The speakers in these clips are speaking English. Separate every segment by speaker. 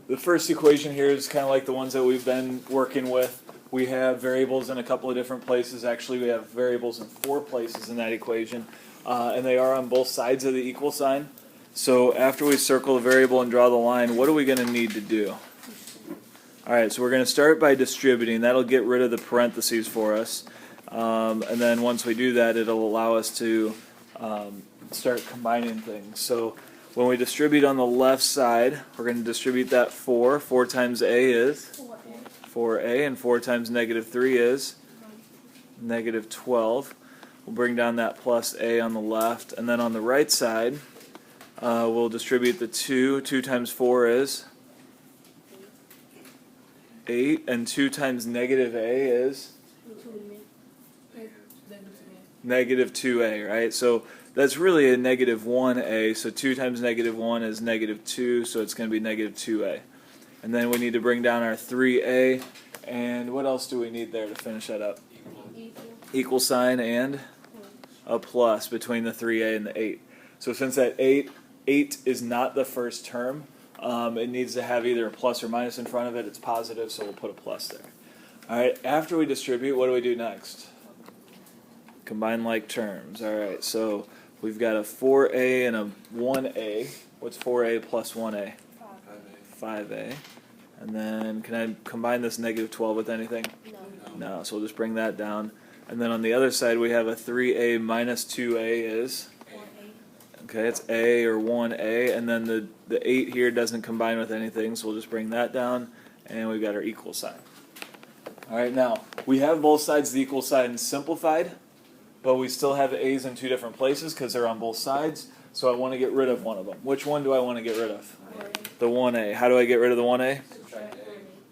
Speaker 1: the first equation here is kind of like the ones that we've been working with. We have variables in a couple of different places. Actually, we have variables in 4 places in that equation, and they are on both sides of the equal sign. So after we circle a variable and draw the line, what are we going to need to do? All right, so we're going to start by distributing. That'll get rid of the parentheses for us. And then once we do that, it'll allow us to start combining things. So when we distribute on the left side, we're going to distribute that 4. 4 times a is 4a, and 4 times negative 3 is negative 12. We'll bring down that plus a on the left. And then on the right side, we'll distribute the 2. 2 times 4 is 8, and 2 times negative a is negative 2a, right? So that's really a negative 1a, so 2 times negative 1 is negative 2, so it's going to be negative 2a. And then we need to bring down our 3a, and what else do we need there to finish that up? Equal sign and a plus between the 3a and the 8. So since that 8 is not the first term, it needs to have either a plus or minus in front of it. It's positive, so we'll put a plus there. All right, after we distribute, what do we do next? Combine like terms. All right, so we've got a 4a and a 1a. What's 4a plus 1a? 5a. And then can I combine this negative 12 with anything? No, so we'll just bring that down. And then on the other side, we have a 3a minus 2a is? Okay, it's a or 1a, and then the 8 here doesn't combine with anything, so we'll just bring that down, and we've got our equal sign. All right, now, we have both sides of the equal sign simplified, but we still have a's in 2 different places because they're on both sides, so I want to get rid of one of them. Which one do I want to get rid of? The 1a. How do I get rid of the 1a?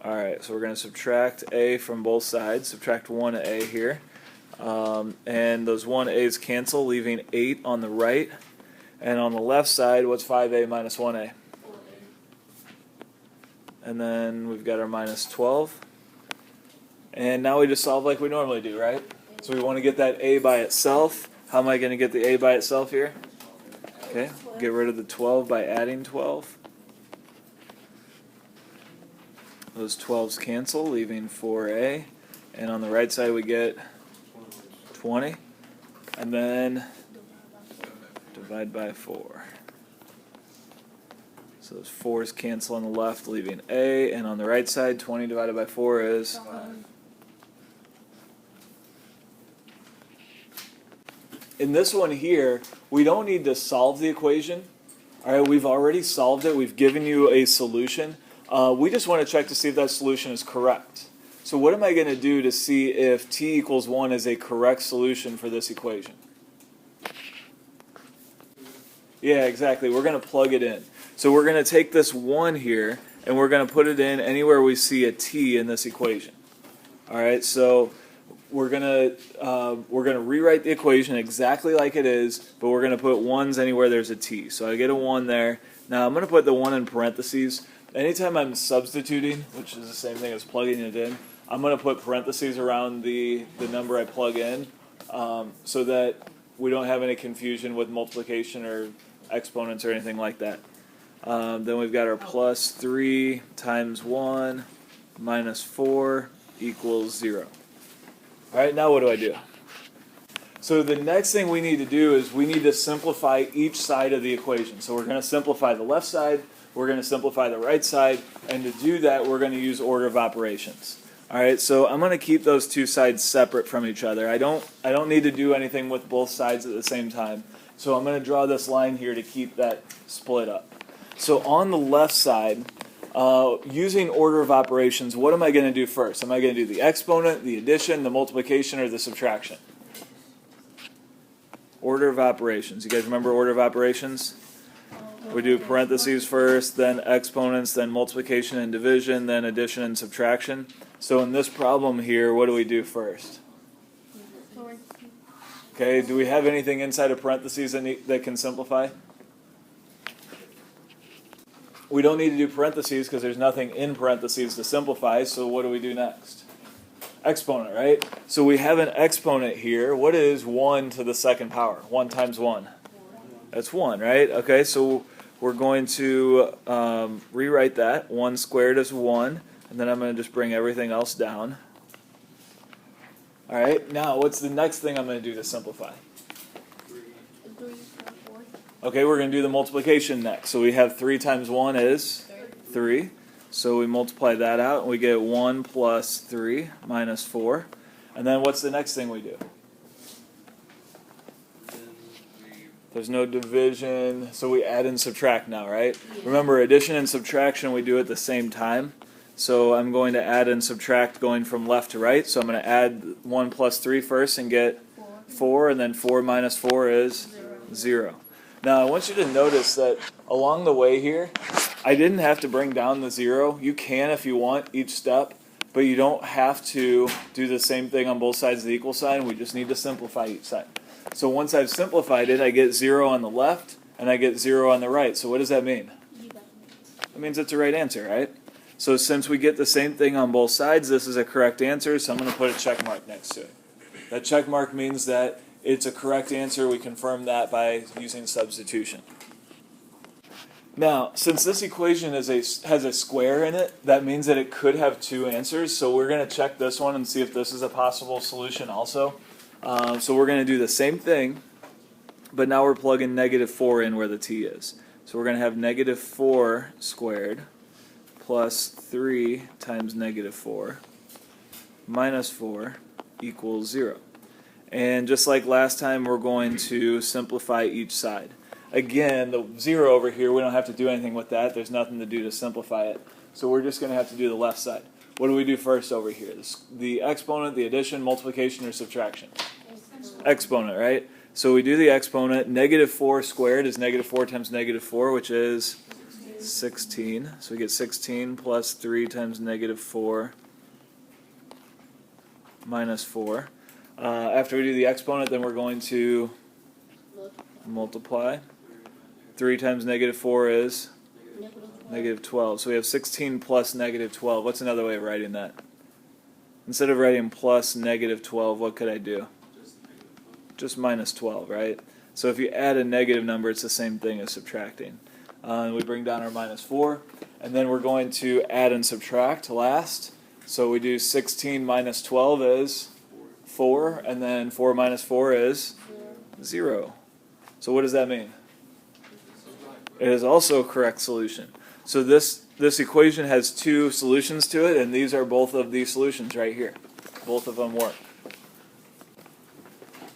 Speaker 1: All right, so we're going to subtract a from both sides, subtract 1a here, and those 1a's cancel, leaving 8 on the right. And on the left side, what's 5a minus 1a? And then we've got our minus 12. And now we just solve like we normally do, right? So we want to get that a by itself. How am I going to get the a by itself here? Okay, get rid of the 12 by adding 12. Those 12s cancel, leaving 4a. And on the right side, we get 20. And then divide by 4. So those 4's cancel on the left, leaving a, and on the right side, 20 divided by 4 is 5. In this one here, we don't need to solve the equation. All right, we've already solved it. We've given you a solution. We just want to check to see if that solution is correct. So what am I going to do to see if t equals 1 is a correct solution for this equation? Yeah, exactly. We're going to plug it in. So we're going to take this 1 here, and we're going to put it in anywhere we see a t in this equation. All right, so we're going to rewrite the equation exactly like it is, but we're going to put 1s anywhere there's a t. So I get a 1 there. Now I'm going to put the 1 in parentheses. Anytime I'm substituting, which is the same thing as plugging it in, I'm going to put parentheses around the number I plug in so that we don't have any confusion with multiplication or exponents or anything like that. Then we've got our plus 3 times 1 minus 4 equals 0. All right, now what do I do? So the next thing we need to do is we need to simplify each side of the equation. So we're going to simplify the left side, we're going to simplify the right side, and to do that we're going to use order of operations. All right, so I'm going to keep those 2 sides separate from each other. I don't need to do anything with both sides at the same time. So I'm going to draw this line here to keep that split up. So on the left side, using order of operations, what am I going to do first? Am I going to do the exponent, the addition, the multiplication, or the subtraction? Order of operations. You guys remember order of operations? We do parentheses first, then exponents, then multiplication and division, then addition and subtraction. So in this problem here, what do we do first? Okay, do we have anything inside of parentheses that can simplify? We don't need to do parentheses because there's nothing in parentheses to simplify, so what do we do next? Exponent, right? So we have an exponent here. What is 1 to the second power? 1 times 1. That's 1, right? Okay, so we're going to rewrite that. 1 squared is 1, and then I'm going to just bring everything else down. All right, now what's the next thing I'm going to do to simplify?
Speaker 2: 3 times 4.
Speaker 1: Okay, we're going to do the multiplication next. So we have 3 times 1 is 3. So we multiply that out, and we get 1 plus 3 minus 4. And then what's the next thing we do? There's no division, so we add and subtract now, right? Remember, addition and subtraction we do at the same time. So I'm going to add and subtract going from left to right. So I'm going to add 1 plus 3 first and get 4, and then 4 minus 4 is 0. Now I want you to notice that along the way here, I didn't have to bring down the 0. You can if you want each step, but you don't have to do the same thing on both sides of the equal sign. We just need to simplify each side. So once I've simplified it, I get 0 on the left, and I get 0 on the right. So what does that mean? That means it's the right answer, right? So since we get the same thing on both sides, this is a correct answer, so I'm going to put a check mark next to it. That check mark means that it's a correct answer. We confirm that by using substitution. Now, since this equation has a square in it, that means that it could have 2 answers. So we're going to check this one and see if this is a possible solution also. So we're going to do the same thing, but now we're plugging negative 4 in where the t is. So we're going to have negative 4 squared plus 3 times negative 4 minus 4 equals 0. And just like last time, we're going to simplify each side. Again, the 0 over here, we don't have to do anything with that. There's nothing to do to simplify it. So we're just going to have to do the left side. What do we do first over here? The exponent, the addition, multiplication, or subtraction? Exponent, right? So we do the exponent. Negative 4 squared is negative 4 times negative 4, which is 16. So we get 16 plus 3 times negative 4 minus 4. After we do the exponent, then we're going to multiply. 3 times negative 4 is negative 12. So we have 16 plus negative 12. What's another way of writing that? Instead of writing plus negative 12, what could I do? Just minus 12, right? So if you add a negative number, it's the same thing as subtracting. We bring down our minus 4, and then we're going to add and subtract last. So we do 16 minus 12 is 4, and then 4 minus 4 is 0. So what does that mean? It is also a correct solution. So this equation has 2 solutions to it, and these are both of these solutions right here. Both of them work.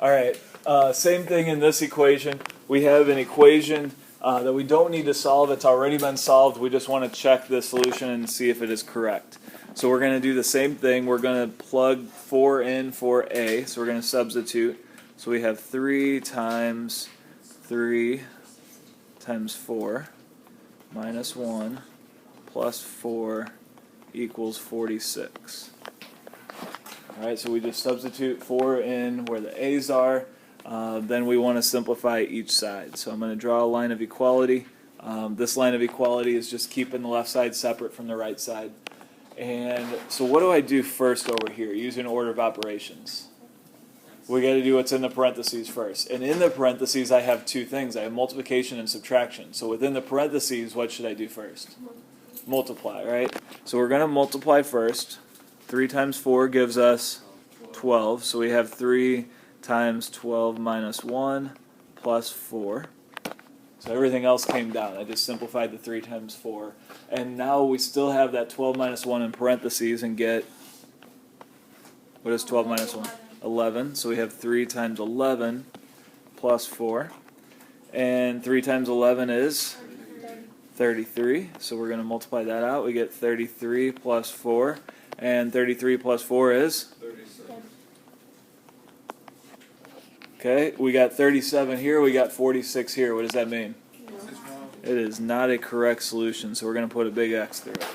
Speaker 1: All right, same thing in this equation. We have an equation that we don't need to solve. It's already been solved. We just want to check the solution and see if it is correct. So we're going to do the same thing. We're going to plug 4 in for a. So we're going to substitute. So we have 3 times 3 times 4 minus 1 plus 4 equals 46. All right, so we just substitute 4 in where the a's are. Then we want to simplify each side. So I'm going to draw a line of equality. This line of equality is just keeping the left side separate from the right side. And so what do I do first over here using order of operations? We got to do what's in the parentheses first. And in the parentheses, I have 2 things. I have multiplication and subtraction. So within the parentheses, what should I do first? Multiply, right? So we're going to multiply first. 3 times 4 gives us 12. So we have 3 times 12 minus 1 plus 4. So everything else came down. I just simplified the 3 times 4. And now we still have that 12 minus 1 in parentheses and get, what is 12 minus 1? 11. So we have 3 times 11 plus 4. And 3 times 11 is 33. So we're going to multiply that out. We get 33 plus 4. And 33 plus 4 is?
Speaker 2: 37.
Speaker 1: Okay, we got 37 here. We got 46 here. What does that mean?
Speaker 2: No.
Speaker 1: It is not a correct solution, so we're going to put a big X through it.